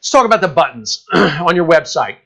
Let's talk about the buttons on your website.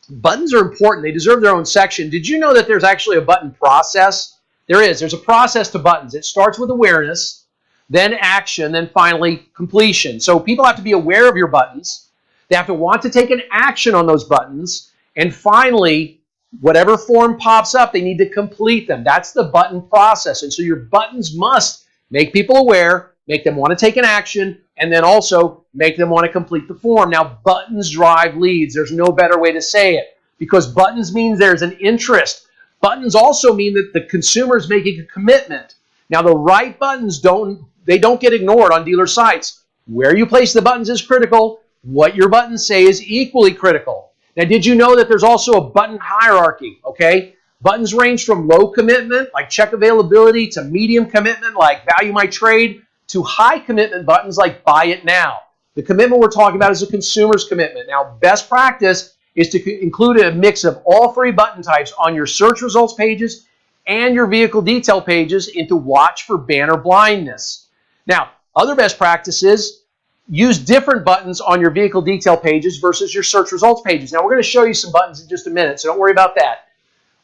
Buttons are important. They deserve their own section. Did you know that there's actually a button process? There is. There's a process to buttons. It starts with awareness, then action, then finally completion. So people have to be aware of your buttons. They have to want to take an action on those buttons. And finally, whatever form pops up, they need to complete them. That's the button process. And so your buttons must make people aware, make them want to take an action, and then also make them want to complete the form. Now, buttons drive leads. There's no better way to say it, because buttons means there's an interest. Buttons also mean that the consumer is making a commitment. Now, the right buttons don't get ignored on dealer sites. Where you place the buttons is critical. What your buttons say is equally critical. Now, did you know that there's also a button hierarchy, okay? Buttons range from low commitment, like check availability, to medium commitment, like value my trade, to high commitment buttons like buy it now. The commitment we're talking about is a consumer's commitment. Now, best practice is to include a mix of all three button types on your search results pages and your vehicle detail pages into watch for banner blindness. Now, other best practices, use different buttons on your vehicle detail pages versus your search results pages. Now, we're going to show you some buttons in just a minute, so don't worry about that.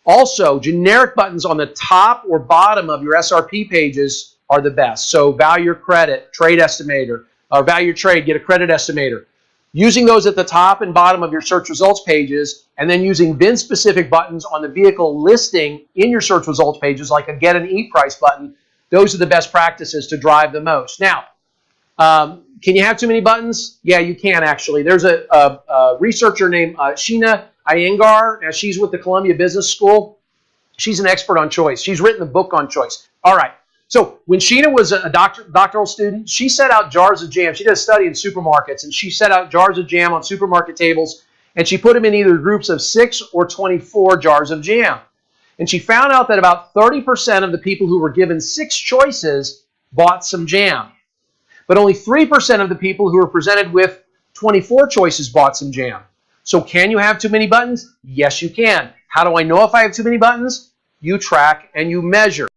Also, generic buttons on the top or bottom of your SRP pages are the best. So, value your credit, trade estimator, or value your trade, get a credit estimator. Using those at the top and bottom of your search results pages, and then using VIN-specific buttons on the vehicle listing in your search results pages, like a get an e-price button, those are the best practices to drive the most. Now, can you have too many buttons? Yeah, you can actually. There's a researcher named Sheena Iyengar. Now, she's with the Columbia Business School. She's an expert on choice. She's written a book on choice. All right. So when Sheena was a doctoral student, she set out jars of jam. She did a study in supermarkets, and she set out jars of jam on supermarket tables, and she put them in either groups of 6 or 24 jars of jam. And she found out that about 30% of the people who were given 6 choices bought some jam. But only 3% of the people who were presented with 24 choices bought some jam. So can you have too many buttons? Yes, you can. How do I know if I have too many buttons? You track and you measure.